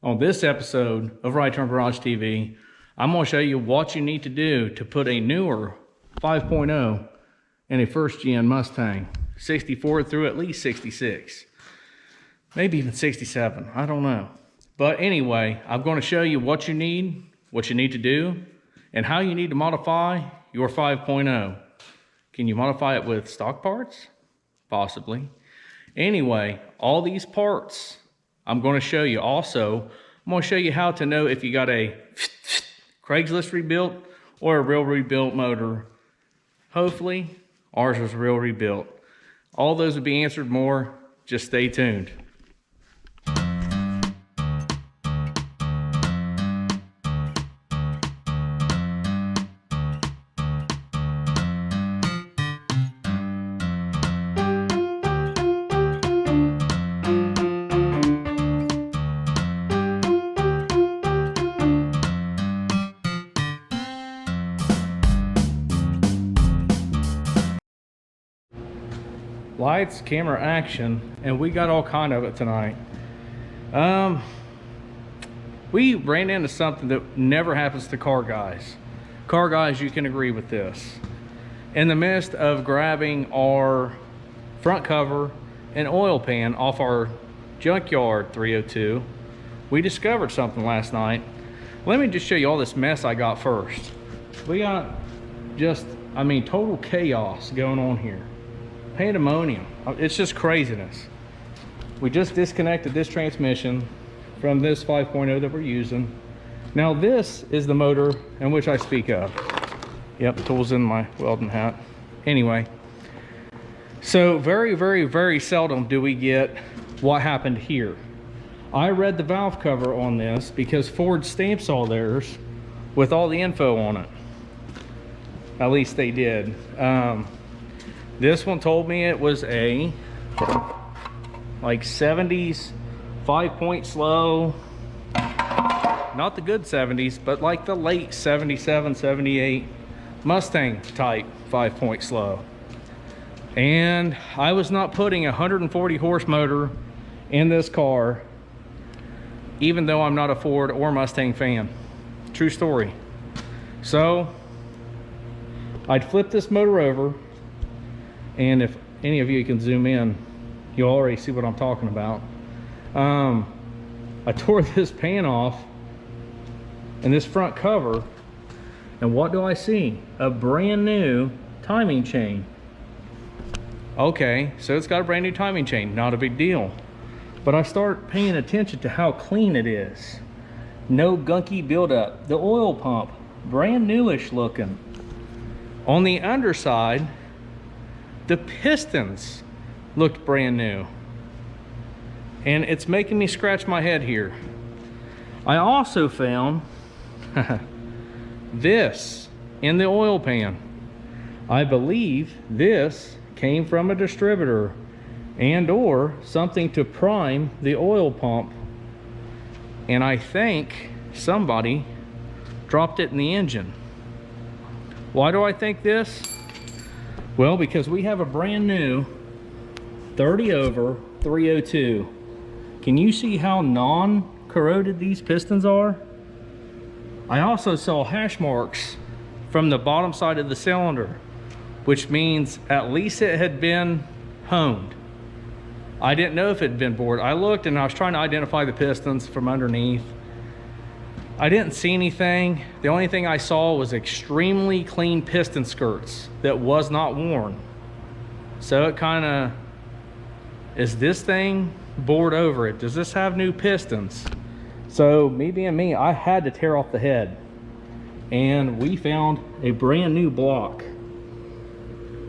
On this episode of Right Turn Garage TV, I'm going to show you what you need to do to put a newer 5.0 in a first gen Mustang, 64 through at least 66, maybe even 67, I don't know. But anyway, I'm going to show you what you need to do, and how you need to modify your 5.0. Can you modify it with stock parts? Possibly. Anyway, all these parts I'm going to show you. Also, I'm going to show you how to know if you got a Craigslist rebuilt or a real rebuilt motor. Hopefully, ours was real rebuilt. All those will be answered more. Just stay tuned. Lights, camera, action, and we got all kind of it tonight. We ran into something that never happens to car guys. Car guys, you can agree with this. In the midst of grabbing our front cover and oil pan off our junkyard 302, we discovered something last night. Let me just show you all this mess I got first. We got total chaos going on here. Pandemonium. It's just craziness. We just disconnected this transmission from this 5.0 that we're using. Now this is the motor in which I speak of. Yep, tools in my welding hat. Anyway, so very seldom do we get what happened here. I read the valve cover on this because Ford stamps all theirs with all the info on it. At least they did. This one told me it was a like 70s 5-point slow, not the good 70s, but like the late 77, 78 Mustang type 5-point slow. And I was not putting a 140 horse motor in this car, even though I'm not a Ford or Mustang fan. True story. So I'd flip this motor over, and if any of you can zoom in, you'll already see what I'm talking about. I tore this pan off and this front cover, and what do I see? A brand new timing chain. Okay, so it's got a brand new timing chain, not a big deal. But I start paying attention to how clean it is. No gunky buildup. The oil pump, brand newish looking. On the underside, the pistons looked brand new. And it's making me scratch my head here. I also found this in the oil pan. I believe this came from a distributor and or something to prime the oil pump. And I think somebody dropped it in the engine. Why do I think this? Well, because we have a brand new 30 over 302. Can you see how non-corroded these pistons are? I also saw hash marks from the bottom side of the cylinder, which means at least it had been honed. I didn't know if it had been bored. I looked and I was trying to identify the pistons from underneath. I didn't see anything. The only thing I saw was extremely clean piston skirts that was not worn. So it kind of, is this thing bored over it? Does this have new pistons? So me being me, I had to tear off the head. And we found a brand new block.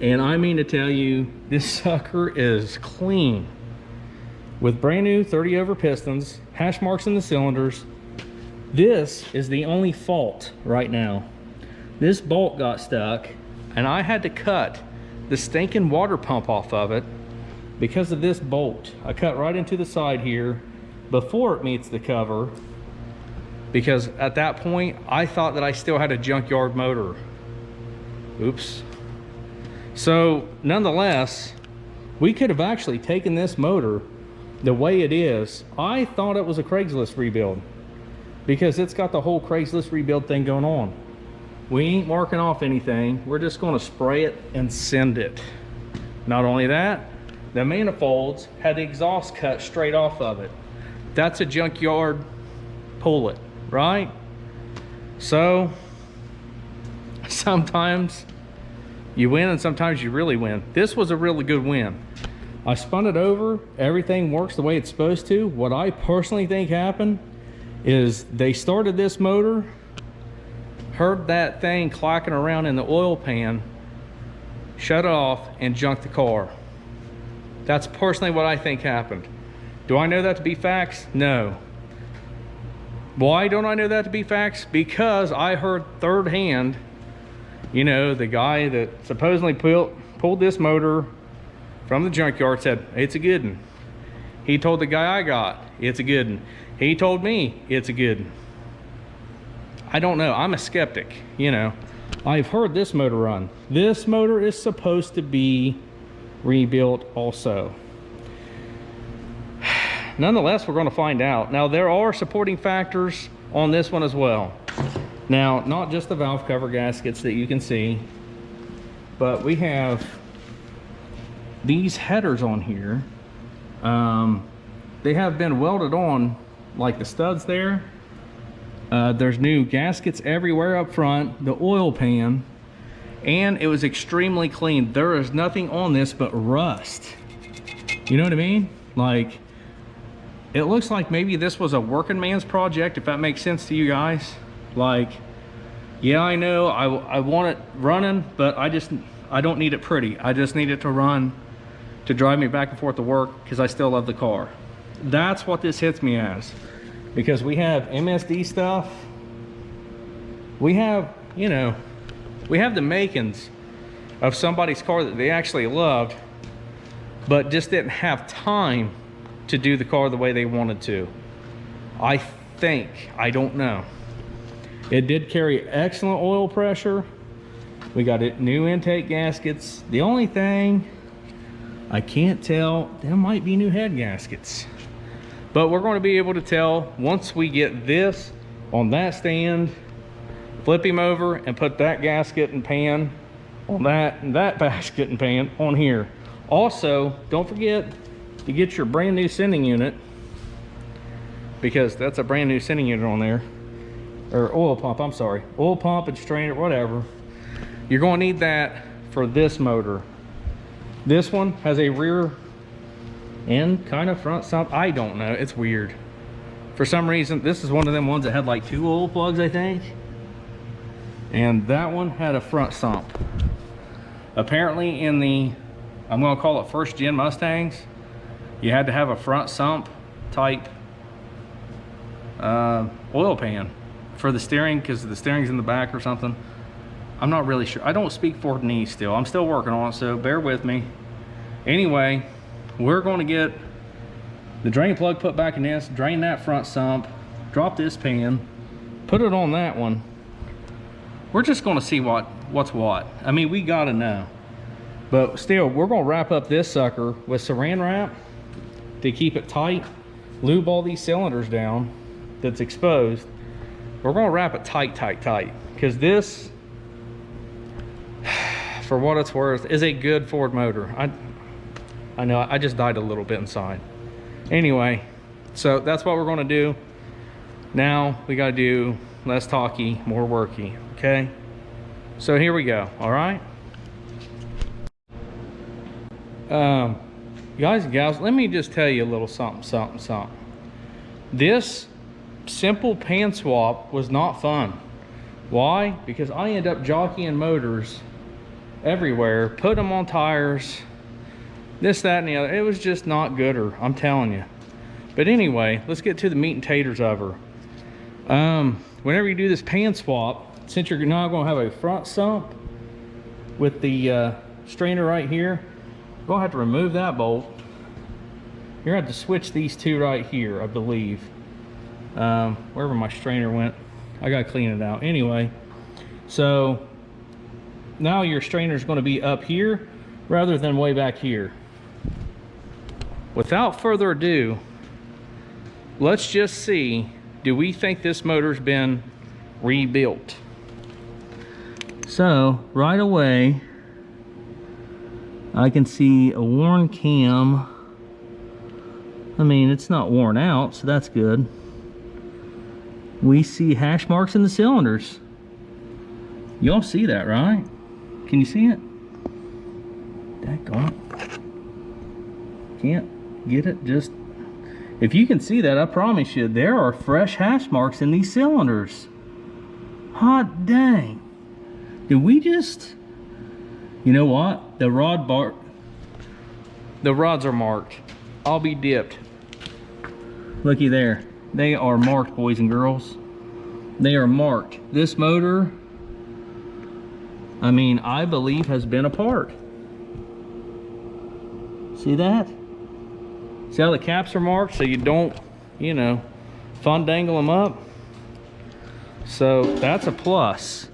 And I mean to tell you, this sucker is clean. With brand new 30 over pistons, hash marks in the cylinders. This is the only fault right now. This bolt got stuck and I had to cut the stinking water pump off of it because of this bolt. I cut right into the side here before it meets the cover, because at that point I thought that I still had a junkyard motor. Oops. So nonetheless, we could have actually taken this motor the way it is, I thought it was a Craigslist rebuild because it's got the whole Craigslist rebuild thing going on. We ain't marking off anything. We're just going to spray it and send it. Not only that, the manifolds had the exhaust cut straight off of it. That's a junkyard pull it, right? So sometimes you win and sometimes you really win. This was a really good win. I spun it over, everything works the way it's supposed to. What I personally think happened is they started this motor, heard that thing clacking around in the oil pan, shut it off, and junked the car. That's personally what I think happened. Do I know that to be facts? No. Why don't I know that to be facts? Because I heard third hand, you know, the guy that supposedly pulled this motor from the junkyard said, it's a good one. He told the guy I got, it's a good one. He told me, it's a good one. I don't know, I'm a skeptic, you know. I've heard this motor run. This motor is supposed to be rebuilt also. Nonetheless, we're going to find out. Now, there are supporting factors on this one as well. Now, not just the valve cover gaskets that you can see, but we have these headers on here. They have been welded on, like the studs there. There's new gaskets everywhere up front, the oil pan, and it was extremely clean. There is nothing on this but rust. You know what I mean? Like, it looks like maybe this was a working man's project, if that makes sense to you guys. Like, yeah, I know I want it running, but I don't need it pretty. I just need it to run, to drive me back and forth to work, because I still love the car. That's what this hits me as. Because we have MSD stuff. We have, you know, we have the makings of somebody's car that they actually loved, but just didn't have time to do the car the way they wanted to. I think, I don't know. It did carry excellent oil pressure. We got it new intake gaskets. The only thing I can't tell, there might be new head gaskets. But we're going to be able to tell once we get this on that stand, flip him over and put that gasket and pan on that, and that gasket and pan on here. Also, don't forget to get your brand new sending unit, because that's a brand new sending unit on there. Or oil pump, I'm sorry. Oil pump and strainer, whatever. You're going to need that for this motor. This one has a rear and kind of front sump. I don't know, it's weird. For some reason, this is one of them ones that had like 2 oil plugs, I think. And that one had a front sump. Apparently in the, I'm gonna call it first gen Mustangs, you had to have a front sump type oil pan for the steering, because the steering's in the back or something. I'm not really sure. I don't speak for Denise still. I'm still working on it, so bear with me. Anyway, we're going to get the drain plug put back in this, drain that front sump, drop this pan, put it on that one. We're just going to see what's what. I mean, we got to know. But still, we're going to wrap up this sucker with saran wrap to keep it tight, lube all these cylinders down that's exposed. We're going to wrap it tight, because this, for what it's worth, is a good Ford motor. I know, I just died a little bit inside. Anyway, so that's what we're going to do. Now we got to do less talky, more worky, okay? So here we go, all right? Guys and gals, let me just tell you a little something. This simple pan swap was not fun. Why? Because I end up jockeying motors everywhere, put them on tires, this, that, and the other. It was just not gooder, I'm telling you. But anyway, let's get to the meat and taters of her. Whenever you do this pan swap, since you're now going to have a front sump with the strainer right here, you're going to have to remove that bolt. You're going to have to switch these two right here, I believe. Wherever my strainer went, I got to clean it out. Anyway, so now your strainer is going to be up here rather than way back here. without further ado, let's just see, do we think this motor's been rebuilt? So right away, I can see a worn cam. I mean, it's not worn out, so that's good. We see hash marks in the cylinders. Y'all see that, right? Can you see it? Daggone it. Can't get it. Just, if you can see that, I promise you, there are fresh hash marks in these cylinders. Hot dang. Did we just... You know what? The rods are marked. I'll be dipped. Looky there. They are marked, boys and girls. They are marked. This motor, I mean, I believe has been apart. See that? See how the caps are marked so you don't, you know, fundangle them up? So that's a plus.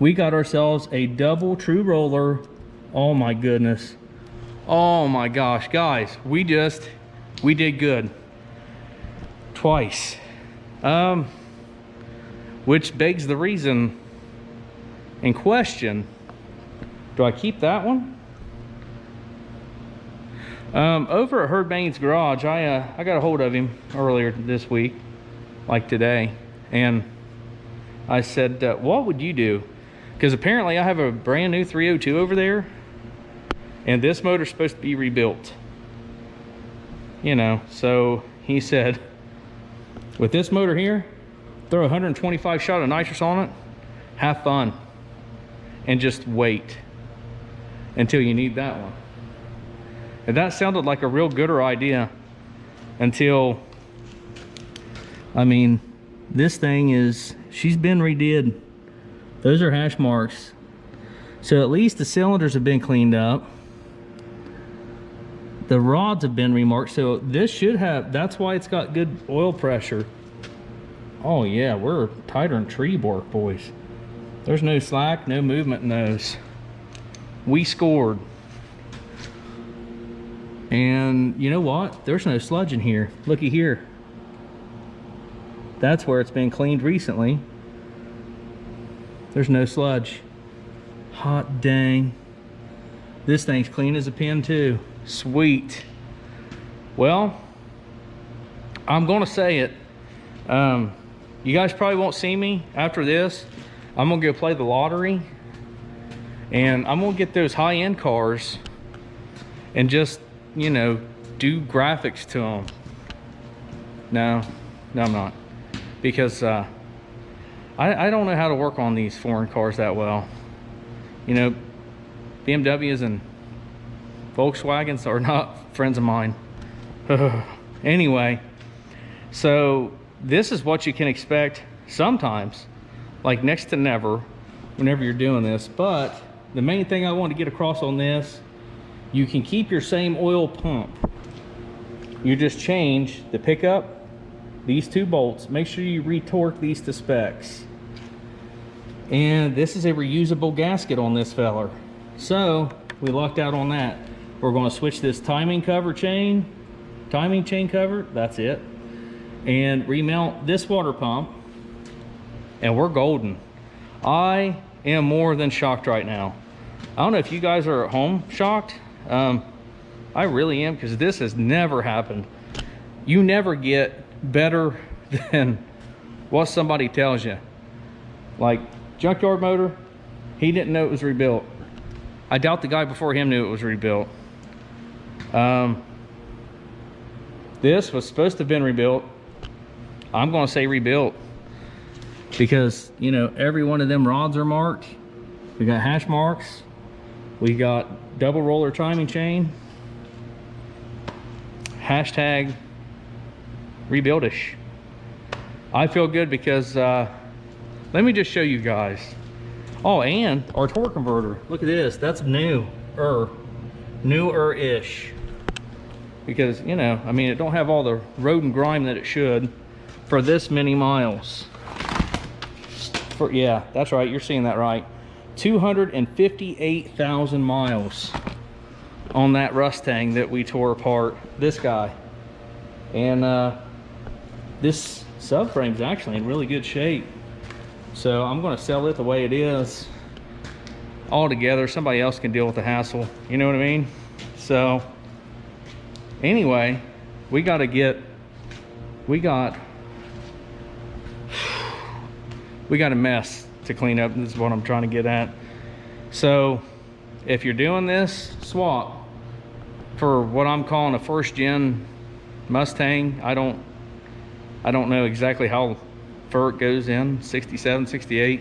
We got ourselves a double true roller. Oh my goodness. Oh my gosh, guys, we did good. Twice. Which begs the reason in question, do I keep that one? Over at Herb Bain's garage, I got a hold of him earlier this week, like today, and I said, what would you do? Because apparently I have a brand new 302 over there, and this motor's supposed to be rebuilt. You know, so he said, with this motor here, throw 125 shot of nitrous on it, have fun, and just wait until you need that one. And that sounded like a real gooder idea until, I mean, this thing is, she's been redid. Those are hash marks. So at least the cylinders have been cleaned up. The rods have been remarked, so this should have, that's why it's got good oil pressure. Oh yeah, we're tighter than tree bark, boys. There's no slack, no movement in those. We scored. And you know what? There's no sludge in here. Looky here. That's where it's been cleaned recently. There's no sludge. Hot dang. This thing's clean as a pin too. Sweet. Well, I'm gonna say it. You guys probably won't see me after this. I'm gonna go play the lottery, and I'm gonna get those high-end cars and just, you know, do graphics to them. No, I'm not, because I don't know how to work on these foreign cars that well. You know, BMWs and Volkswagens are not friends of mine. Anyway, so this is what you can expect sometimes, like next to never, whenever you're doing this. But the main thing I want to get across on this, you can keep your same oil pump. You just change the pickup, these two bolts. Make sure you retorque these to specs. And this is a reusable gasket on this feller. So we lucked out on that. We're going to switch this timing chain cover, that's it, and remount this water pump, and we're golden. I am more than shocked right now. I don't know if you guys are at home shocked. I really am, because this has never happened. You never get better than what somebody tells you. Like junkyard motor, he didn't know it was rebuilt. I doubt the guy before him knew it was rebuilt. This was supposed to have been rebuilt. I'm going to say rebuilt, because, you know, every one of them rods are marked. We got hash marks. We got double roller timing chain. Hashtag rebuildish. I feel good because, let me just show you guys. Oh, and our torque converter. Look at this. That's newer-ish. Because, you know, I mean, it don't have all the road and grime that it should for this many miles. Yeah, that's right. You're seeing that right. 258,000 miles. on that Mustang that we tore apart, this guy. And this subframe is actually in really good shape. So I'm going to sell it the way it is altogether. Somebody else can deal with the hassle, you know what I mean? So anyway, we got a mess to clean up. This is what I'm trying to get at. So if you're doing this swap for what I'm calling a first gen Mustang, I don't know exactly how far it goes in, 67, 68.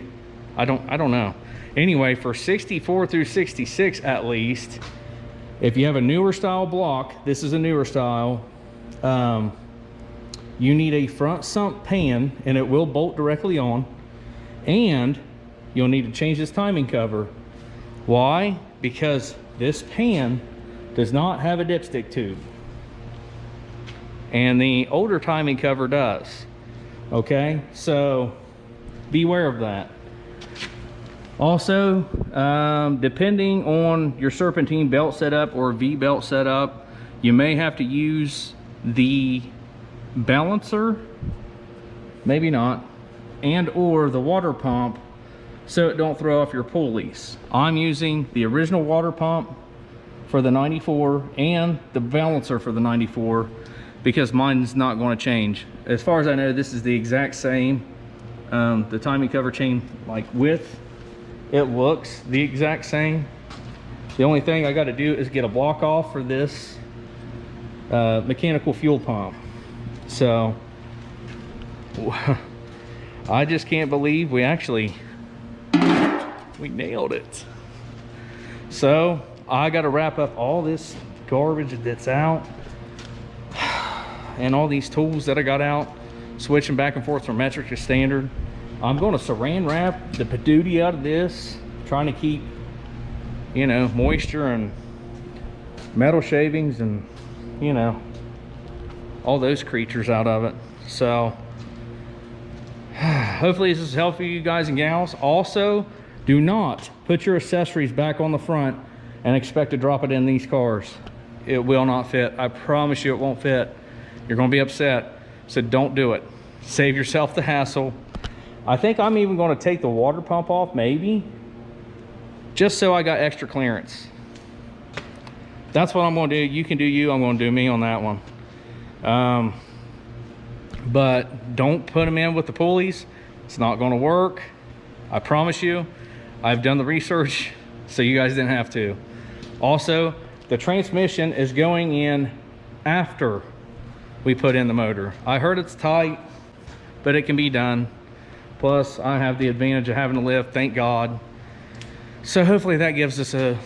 I don't know. Anyway, for 64 through 66 at least, if you have a newer style block, this is a newer style, you need a front sump pan, and it will bolt directly on, and you'll need to change this timing cover. Why? Because this pan does not have a dipstick tube, and the older timing cover does. Okay, so beware of that. Also, depending on your serpentine belt setup or V-belt setup, you may have to use the balancer, maybe not, and or the water pump so it don't throw off your pulleys. I'm using the original water pump for the 94 and the balancer for the 94 because mine's not going to change. As far as I know, this is the exact same. The timing cover chain, like width, it looks the exact same. The only thing I got to do is get a block off for this mechanical fuel pump. So I just can't believe we nailed it. So I got to wrap up all this garbage that's out and all these tools that I got out, switching back and forth from metric to standard. I'm going to saran wrap the patootie out of this, trying to keep, you know, moisture and metal shavings and, you know, all those creatures out of it. So hopefully this is helpful for you guys and gals. Also, do not put your accessories back on the front and expect to drop it in these cars. It will not fit. I promise you it won't fit. You're going to be upset. So don't do it. Save yourself the hassle. I think I'm even going to take the water pump off, maybe, just so I got extra clearance. That's what I'm going to do. You can do you. I'm going to do me on that one. But don't put them in with the pulleys. It's not going to work. I promise you. I've done the research, so you guys didn't have to. Also, the transmission is going in after we put in the motor. I heard it's tight, but it can be done. Plus, I have the advantage of having a lift, thank God. So hopefully that gives us a,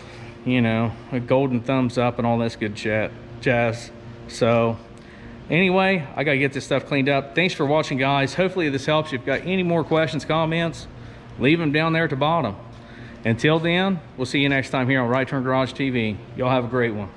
you know, a golden thumbs up and all this good jazz. So anyway, I gotta get this stuff cleaned up. Thanks for watching, guys. Hopefully this helps. If you've got any more questions, comments, leave them down there at the bottom. Until then, we'll see you next time here on Right Turn Garage TV. Y'all have a great one.